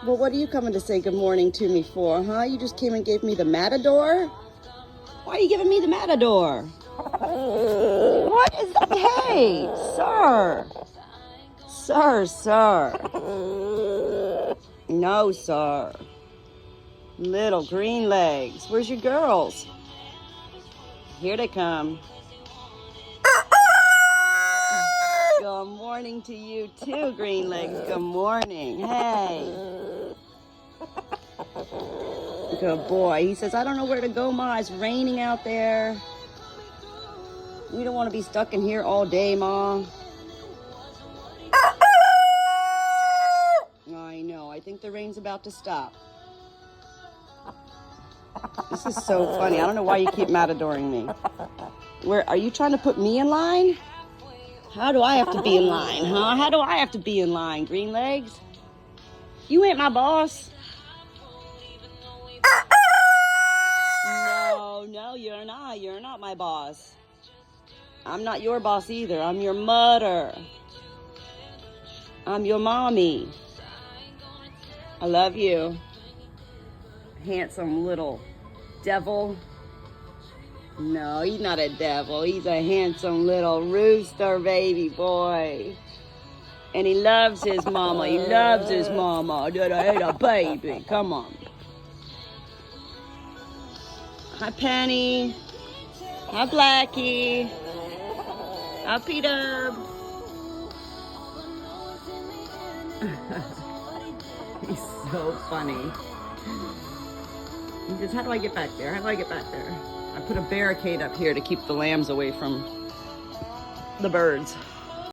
Well, what are you coming to say good morning to me for, huh? You just came and gave me the matador? Why are you giving me the matador? What is that? Hey, sir. Sir. No, sir. Little green legs. Where's your girls? Here they come. Good morning to you too, green legs. Good morning. Hey. Good boy. He says, I don't know where to go, Ma. It's raining out there. We don't want to be stuck in here all day, Ma. I know. I think the rain's about to stop. This is so funny. I don't know why you keep matadoring me. Where are you trying to put me in line? How do I have to be in line, huh? How do I have to be in line, green legs? You ain't my boss. No, you're not. You're not my boss. I'm not your boss either. I'm your mother. I'm your mommy. I love you. Handsome little devil. No, he's not a devil. He's a handsome little rooster baby boy. And he loves his mama. He loves his mama. That ain't a baby. Come on. Hi, Penny. Hi, Blackie. Hi, P-Dub. He's so funny. He says, how do I get back there? How do I get back there? I put a barricade up here to keep the lambs away from the birds.